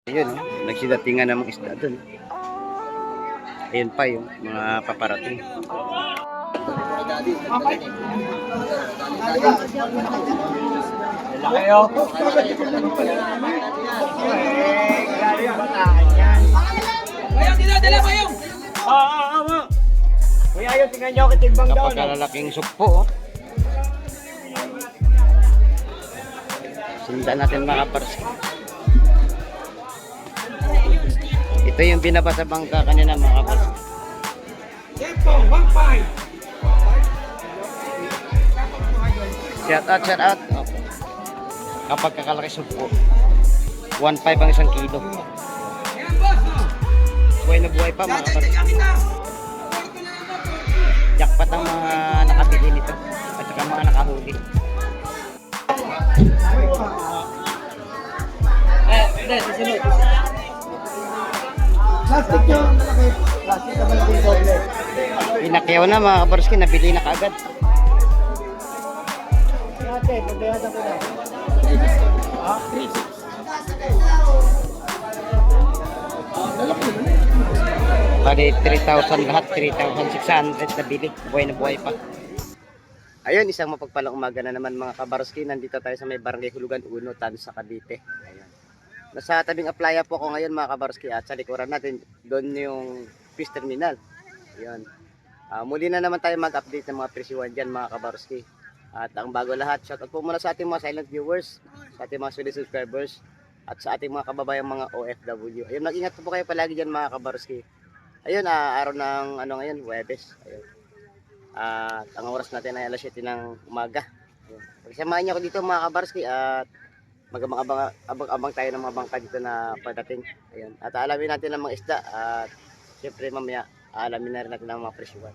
Ayun, nagsidatingan ng mga isda dun. Ayun pa yung mga paparating. Kayo. Mayong, dila mayong. Oo. Kuya, ayaw, tingnan nyo ako timbang doon. Kapagkalalaking sukpo, oh. Sundan natin mga kapars. Ito yung binaba sa bangka kanina mga kapars. Tempo, 1-5. Shout out. Oh. Kapag kakalaki sukpo, 1.5 ang 1 kilo. Buhay na buhay pa mga kapars. Jackpot ang mga nakabili nito at saka mga nakahuli. Hindi, susunod. Plastic yung malaki. Plastic na malaki yung doble. Pinakyaw na mga kabarski, nabili na kaagad. Ate, pagbayadan ko na. Ah, 3-6. Bali 3,000 lahat, 3,600 nabili. Buhay na buhay pa. Ayun, isang mapagpalang umaga na naman mga kabarski. Nandito tayo sa may barangay Hulugan 1, Tansa, Cavite. Ayun. Nasa tabing playa po ako ngayon mga kabarski at sa likuran natin doon yung fish terminal. Ayun. Muli na naman tayo mag-update ng mga presyuhan dyan mga kabarski. At ang bago lahat, shoutout po muna sa ating mga silent viewers, sa ating mga solid subscribers, at sa ating mga kababayang mga OFW. Ayun, mag-ingat po kayo palagi dyan mga kabarski. Ayun, araw ng ngayon, Huwebes. Ayun. At ang oras natin ay alas 7 ng umaga. Ayun. Pagsamahan niyo ako dito mga kabarski at abang tayo ng mga bangka dito na padating. Ayun. At alamin natin ang mga isda at siyempre mamaya alamin na rin natin ang mga presyuhan.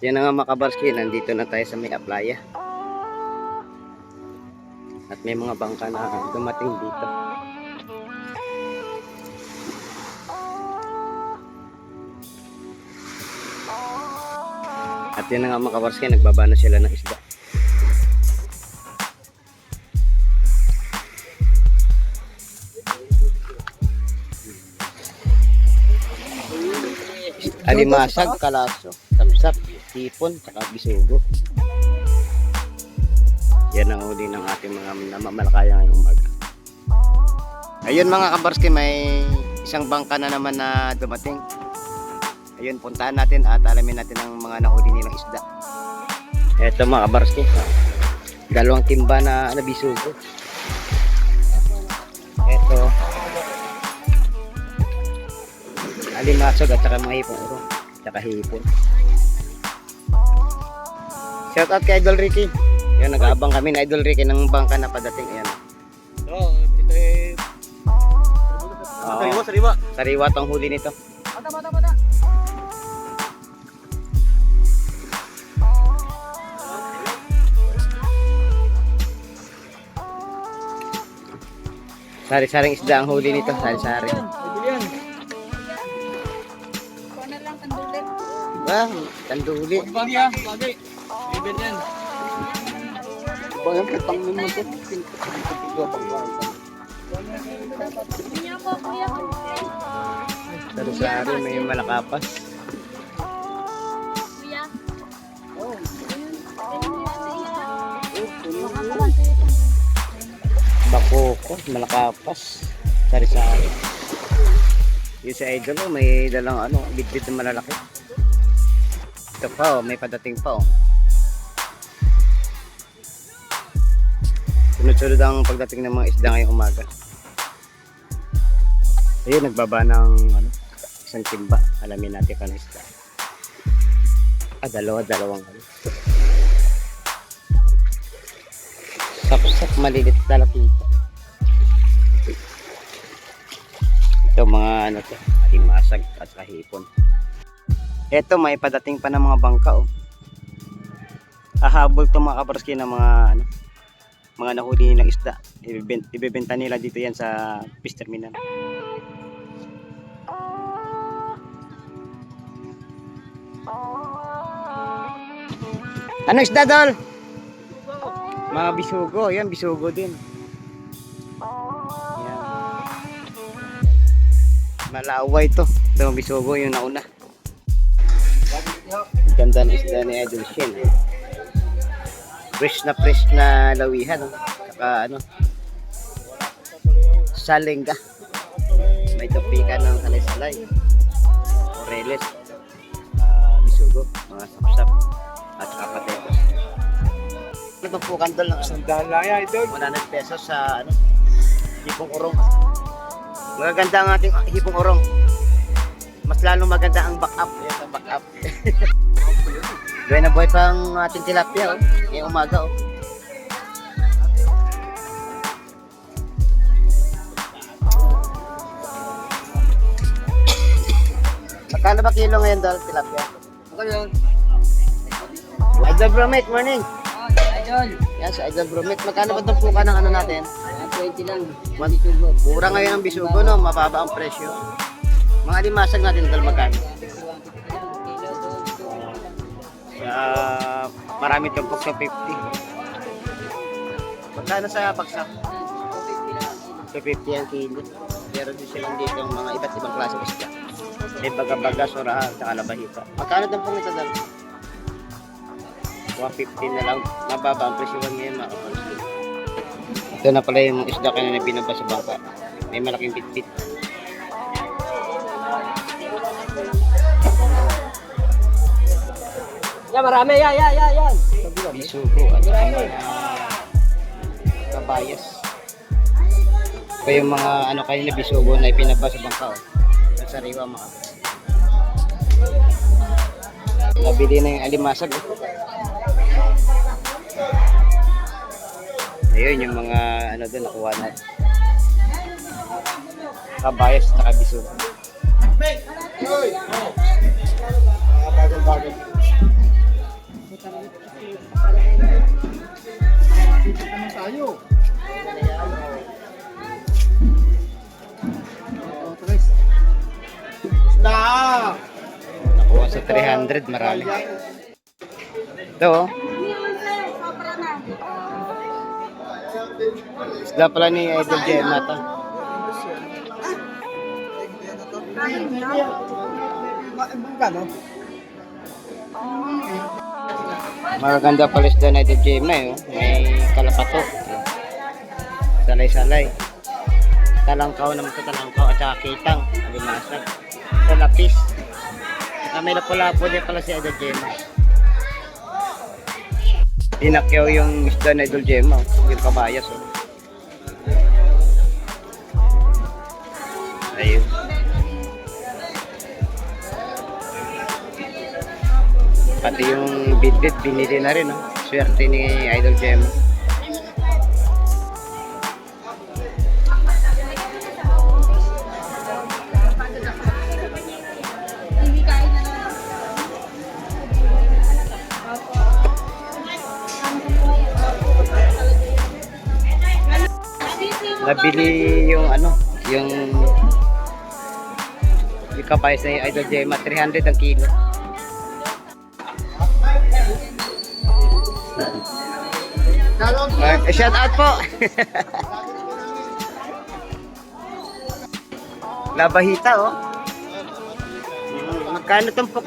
Yan na nga mga kabarski, nandito na tayo sa may playa. At may mga bangka na dumating dito. At yan na nga mga kabarski, nagbaba na sila ng isda. Alimasag, kalaso, sapsap, tipon, saka bisugo. Yan ang huli ng ating mga namamalakaya ngayong umaga. Ayun mga kabarski, may isang bangka na naman na dumating. Ayun, puntahan natin at alamin natin ang mga nahuli nilang isda. Eto mga kabarski, dalawang timba na bisugo. Eto, alimasag at saka mga hipon, saka hipon. Shout out kay Idol Ricky. Yan, nag-aabang kami na Idol Ricky ng bangka na padating. Ayan. Oo, ito eh. Sariwa. Sariwa tong huli nito. Bata. Sari-saring isda ang huli nito. Sari-sari. Yan. Diba? Tanduli. Bagay. Ibig yan. Diba yung katang naman ito? Sari-sari, may malakapas. Bakoko, malakapas. Sari-sari. Yung si Idol, may dalang bit-bit na malalaki. Ito pa, may padating pa. Sunod-sunod ang pagdating ng mga isda ngayong umaga. Ayun, nagbaba ng isang timba. Alamin natin kung ano isda. Dalawang Sapsap, malilit talakita. Ito mga alimasag at kahipon. Ito, may padating pa ng mga bangka. Hahabol to mga kabarski ng mga nahuli nilang isda. Ibebenta nila dito yan sa fish terminal. Ano isda, Dol? Mga bisugo. Yan, bisugo din. Yan. Malaway to. Ito, bisugo yung nauna. Ganda ng isda ni Idol Shen. Fresh na lawihan. Saka ano, salengga. May topikan ng salay-salay. Oreles. Bisugo. Mga sapsap. At saka patetos. Natupukan doon lang. Sandala yan, idol. 100 pesos sa ano, hipong urong. Magaganda ang ating hipong urong. Mas lalong maganda ang back up. Yes, ang back up. Buhay na buhay pa ang ating tilapia, oh. Ngayong umaga, oh. Magkano ba kilo ngayon, Dol, tilapia? Ayun. Idol Bromate, morning. Idol, Yan, sa Idol Bromate. Magkano ba itong puka ng ano natin? 20 lang. Mura ngayon ang bisugo, no? Mababa ang presyo. Mga limasag natin, Dol, magkano? Marami tumpok sa 50. Magkano sa bagsak? 50 ang kilo. Pero din silang dito ang mga iba't ibang klase ng isda. May baga-baga, surahan, saka labahita. Magkano tumpok nito, Dol? 150 na lang. Mababa ang presyohan ngayon, mga kapansin. Ito na pala yung isda kanina binaba sa bangka. May malaking bitbit. Yan, marami. Yan. Bisugo at kabayas. Ito yung mga ano kanina bisugo na ipinaba sa bangka. Oh. Sa sariwa mga. Nabili na yung alimasag. Oh. Ayun yung mga ano doon nakuha natin. Kabayas at saka bisugo. Bagal-bagal. Dito naman tayo. Tres. Na! Nakuha sa 300, marami. Ito oh. Isda pala ni Idol Jem na to. Magkano? Magaganda pala isda ni Idol Jem na yun. May kalapato. Salay-salay. Talangkaw naman ito, talangkaw at saka kitang. Alimasag. Ito lapis. Saka may lapo-lapo din pala si Idol Jem. Tinakyaw yung isda ni Idol Jem, oh. Yung kabayas. Oh. Ayun. Pati yung bidbid binili na rin, oh. Swerte ni Idol Jem. Nabili yung ano, yung kabayas ni Idol Jem, 300 ang kilo. Shout out po. Labahita, oh. Magkano tumpok?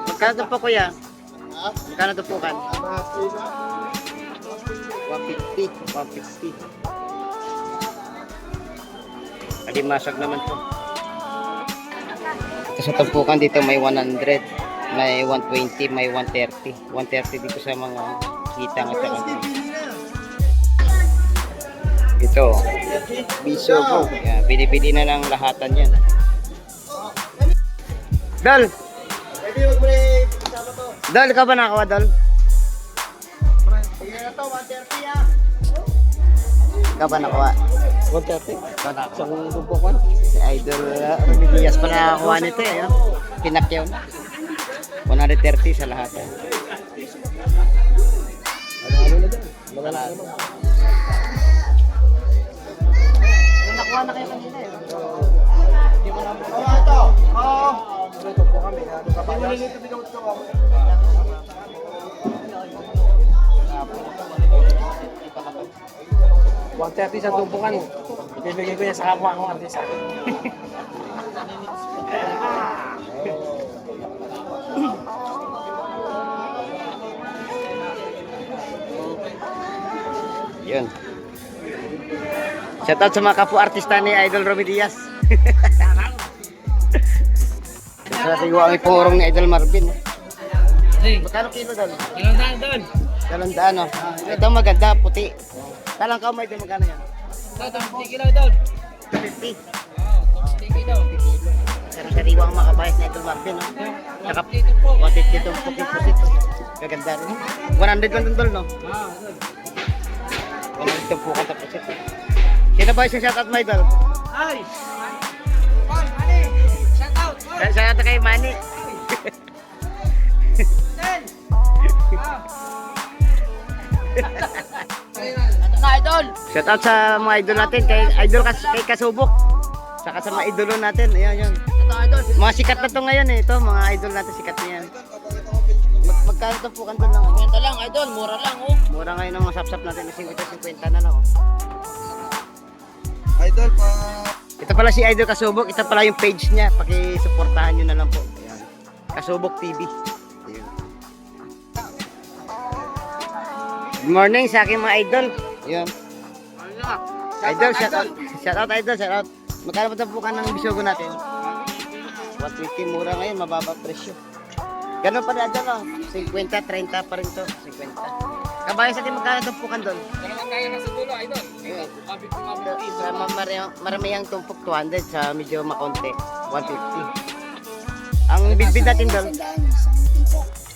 Magkano tumpok, kuya? Magkano tumpokan? 150. Alimasag naman to. Ito sa tumpukan dito may 100, may 120, may 130. 130 dito sa mga kitang at saka. Ito, bisugo. Yan, bili-bili na ng lahatan yan. Dol! Dol, ka ba nakawa, Dol? Ka ba nakawa? 130? Isang tumpukan. Si Idol, Milias pa nakakuha nito eh. Pinakyaw na. 130 sa lahatan. Nakuha na kayo kanina eh. Hindi mo na ito. Ito po kami. Pinulilito bigawat ko ako. 130 sa tumpukan. Ibibigay ko yan sa kapwa kong artista. Yun. Shoutout sa mga kapwa-artista ni Idol Romy Diaz. Sa tiwa ang iporong ni Idol Marvin. Magkano kilo doon? Ilang daan doon? 200 no? Ito maganda, puti. Talang ka mo, Idol, magkano yan? Ito, 50 kilo doon. 50. 50 kilo. Pero sa tiwa ang makabayas ni Idol Marvin. No? Saka 150 itong puti pusit. Gaganda rin. 100 lang doon, no? Wala itong pukan sa pusit. Sino ba yung shoutout mo, Idol? Ay! Paul, Manny! Shout out! Paul! Shoutout kay Manny. Del! Ito na, idol! Shoutout sa mga idol natin, kay Idol kay Kasubok. Saka sa mga idolo natin, ayan yun. Ito, idol! Mga sikat na to ngayon eh, ito, mga idol natin sikat na yan. Magkano itong pukan doon lang? Kwenta lang, idol! Mura lang, oh! Mura ngayon ang mga sapsap natin, 50-50 na lang. Oh. Idol pa. Ito pala si Idol Kasubok, ito pala yung page niya, pakisuportahan nyo na lang po. Ayan. Kasubok TV. Ayan. Good morning sa aking mga idol. Ayan. Idol, shoutout idol, shoutout. Magkano ba itong pukan ng bisogo natin? 150, mura ngayon, mababa presyo. Ganun pa rin idol, oh. 50, 30 pa rin to, 50. Kabayan sa atin, magkano itong pukan doon? Talagang kaya na sa dulo, idol! Sa maramihang tumpok 200, sa medyo makonti 150. Ang bidbid natin doon,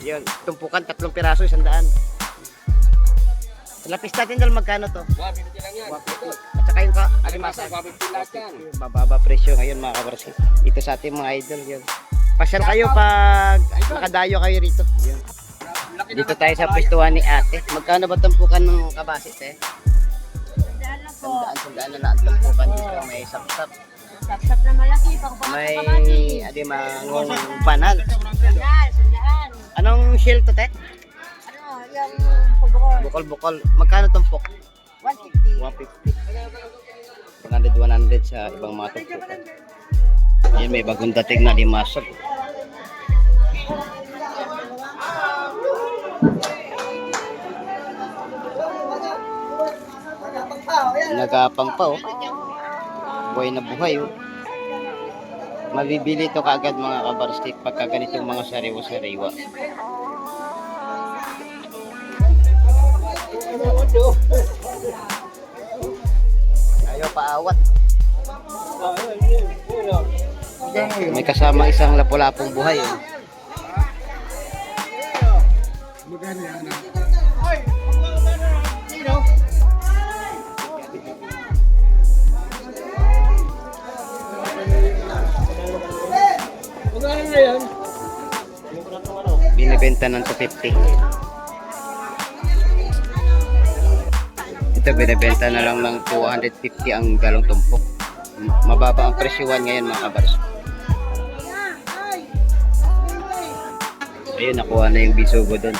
yun, tumpukan 3 piraso, 100. Sa lapis natin doon, magkano to? 150 lang yan, idol! At saka yung alimasa, 150 lahat yan! bababa presyo ngayon mga kabarsi. Ito sa ating mga idol yun. Pasyal kayo pag nakadayo kayo rito. Yun. Dito tayo sa pwestuhan ni ate. Magkano ba tumpukan ng kabasi, te? Sandaan na lang ang tumpukan dito. May sapsap. Sapsap na malaki, May adimangong banal. Sandaan. Anong shell to, te? Ano, yung kubukol. Bukol-bukol. Magkano tumpok? 150. 150. 100 sa ibang mga tumpukan. Yan, may bagong dating na limasag. Nagapang pa, oh. Buhay na buhay, oh. Mabibili ito kaagad mga kabarstik pagka ganitong mga sariwa-sariwa. Ayaw paawat. May kasama isang lapu-lapong buhay, oh. Magkano yan? Binibenta ng 250. Ito binibenta na lang ng 250 ang galong tumpok. Mababa ang presyuhan ngayon mga kabars. Ayun, nakuha na yung bisugo doon.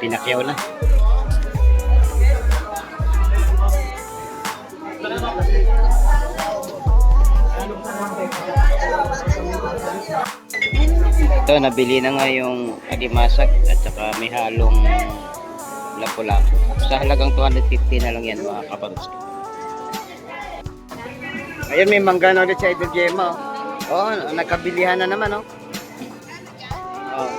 Pinakyaw na. Ito, nabili na nga yung alimasag at saka may halong lapu-lapu. Sa halagang 250 na lang yan mga kabarus. Ayun, may mangga na ulit sa Idol Gemma. Oh, nagkabilihan na naman, oh. Oh.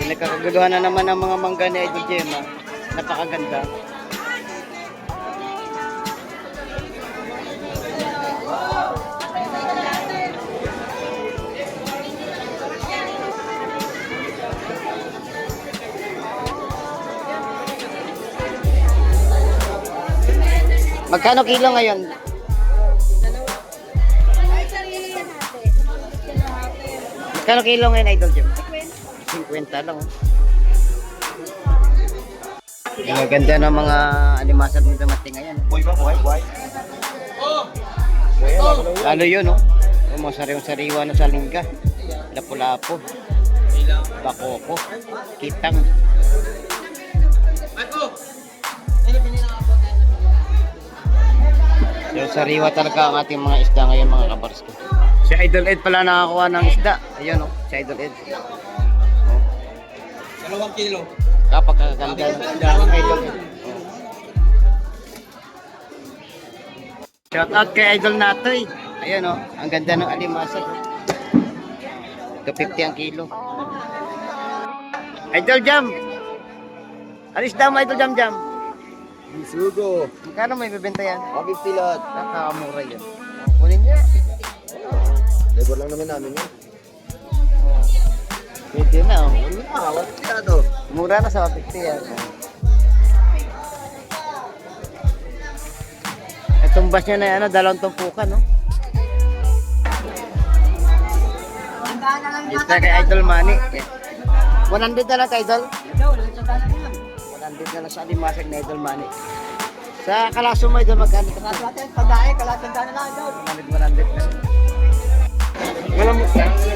Pinagkakaguluhan na naman ang mga mangga ni Idol Gemma. Napakaganda. Magkano kilo ngayon? Magkano kilo ngayon, Idol Jim? 50 lang. Ang ganda ng mga alimasag na dumating ngayon. Buhay. Lalo yun, oh. Yung mga sariwa-sariwa na sa lingga. Lapu-lapu. Bakoko. Kitang. So, sariwa talaga ang ating mga isda ngayon mga kabarski. Si Idol Ed pala nakakuha ng isda. Ayun oh, si Idol Ed. Oh. 2 kilo. Kapag kaganda ng isda ng Idol Ed. Oh. Shout out kay Idol Natoy. Ayun oh, ang ganda ng alimasag. 250 ang kilo. Idol Jam. Alis daw mo Idol Jam Jam. Bisugo. Magkano may bibenta yan? Kami pilot. Nakakamura yan. Kunin niya. Labor lang naman namin yun. Pwede na oh. Wala sila to. Mura na sa 150 yan. Itong bus niya na yan, dalawang tumpukan, no? Dito kay Idol Manny. 100 na lang kay Idol. 100 na lang sa alimasag na Idol Manny. Sa Kalaso mo Idol, magkano ka? Pagdae, kalatanda na lang daw. 100 na.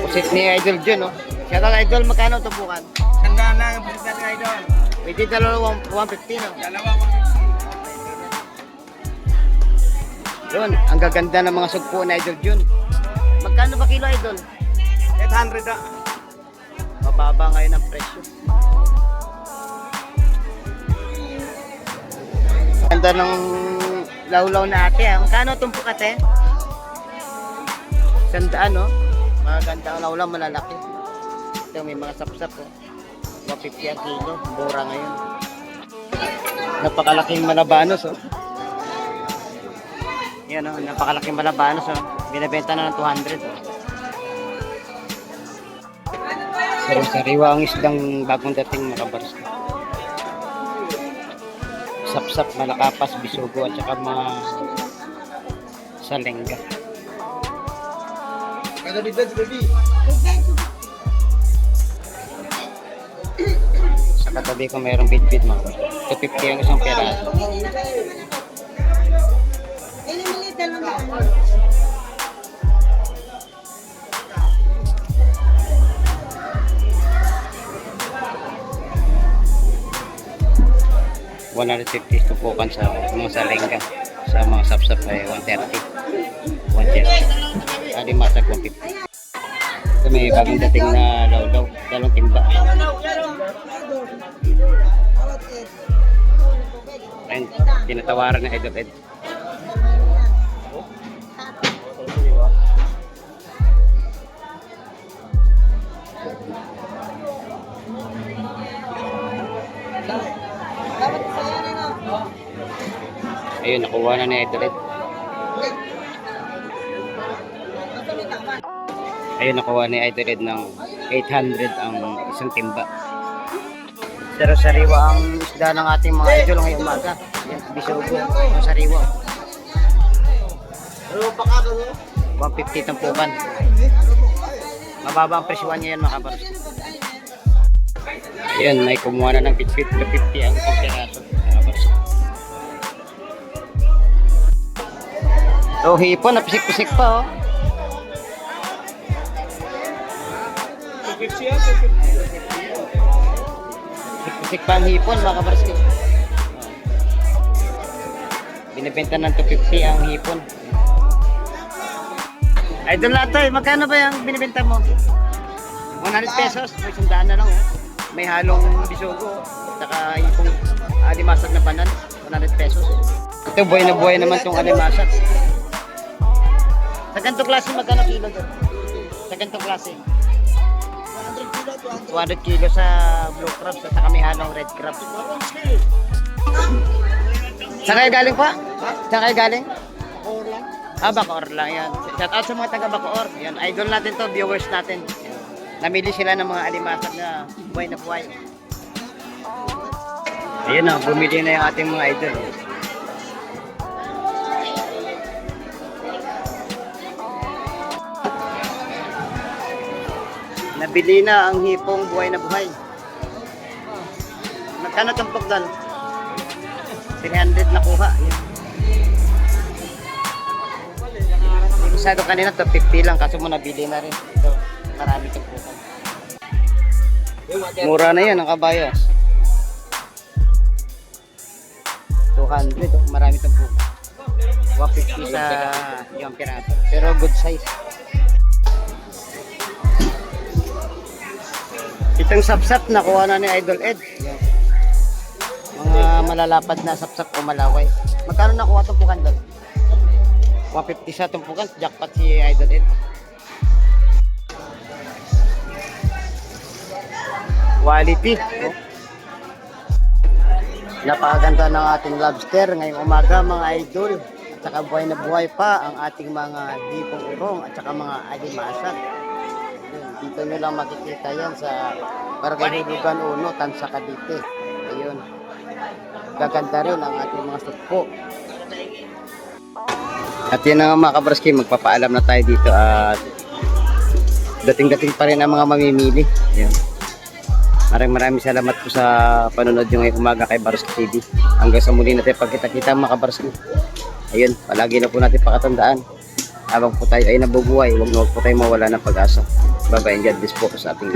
Pusit ni Idol Jun, no? Shout out Idol, magkano tumpukan? Tandaan lang ang busit natin idol. Pwede dalawang 150, no? Dalawa. Yun, ang gaganda ng mga sugpo na Idol Jun. Magkano ba kilo Idol? 800 ah. Mababa ngayon ang presyo. Ganda ng lawlaw na ate. Magkano tumpok ate? 100 no? Maganda ang lawlaw, malalaki. Ito may mga sapsap oh. 150 ang kilo. Mura ngayon. Napakalaking malabanos oh. Yan oh, napakalaking malabanos oh. Binibenta na ng 200 oh. Sariwa ang isdang bagong dating mga kabarski. Sapsap, malakapas, bisugo at saka mga salengga. Kada bidad si baby. Sa katabi ko mayroong bit-bit mga 250 ang isang peraso. $150 tupukan sa mga salengga. Sa mga sapsap ay 130. 130. Alimasag 150. Ito may bagong dating na lawlaw. Dalawang timba. Ayun, tinatawaran na Idol Ed. Ayun, nakuha na ni Idol Ed. Ayun, nakuha ni Idol Ed ng 800 ang isang timba. Pero sariwa ang isda ng ating mga idol ngayong umaga. Yan, bisugo, ang sariwa. 150 tampukan. Mababa ang presyuan niya yan mga kabaros. Ayun, may kumuha na ng bit-bit na 50 ang pagkiraso. So, hipon, napisik-pisik pa, oh. Pisik pa ang hipon, mga kabarski. Binibenta ng 250 ang hipon. Idol Natoy, magkano ba yung binibenta mo? 100 pesos, may sundaan na lang, oh. May halong bisugo, saka hipong alimasag na banan, 100 pesos. Ito, buhay na buhay naman itong alimasag. Sa ganitong klase, magkano kilo doon? Sa ganitong klase? 200 kilo sa blue crabs at saka may halong red crab. Saan kayo galing pa? Saan kayo galing? Bacoor lang yan. Shout out sa mga taga Bacoor. Yan, idol natin to, viewers natin. Yan. Namili sila ng mga alimasag na buhay na buhay. Ayun na, bumili na yung ating mga idol. Nabili na ang hipong buhay na buhay. Magkano tumpok doon? 300 na kuha. Yung isa doon kanina, 250 lang. Kaso mo nabili na rin. Ito, marami tumpukan. Mura na yan ang kabayas. 200, oh, marami tumpukan. 150 sa yung piraso. Pero good size. Itong sapsap nakuha na ni Idol Ed. Yan. Mga malalapad na sapsap o malaway. Magkano nakuha tumpukan doon? 150 sa tumpukan. Jackpot si Idol Ed. Quality. Oh. Napakaganda ng ating lobster ngayong umaga mga idol. At saka buhay na buhay pa ang ating mga hipong urong at saka mga alimasag. Ayun, dito nyo lang makikita yan sa Barangay Hulugan 1, Tansa, Cavite. Ayun. Gaganda rin ang ating mga sutko. At yun na nga mga kabraski, magpapaalam na tayo dito at dating-dating pa rin ang mga mamimili. Ayun. Maraming salamat po sa panonood nyo ngayong umaga kay Baroski TV. Hanggang sa muli natin pagkita-kita mga kabaroski. Ayun, palagi na po natin pakatandaan. Habang po tayo ay nabubuhay, huwag po tayo mawala ng pag-asa. Bye-bye and God bless po sa ating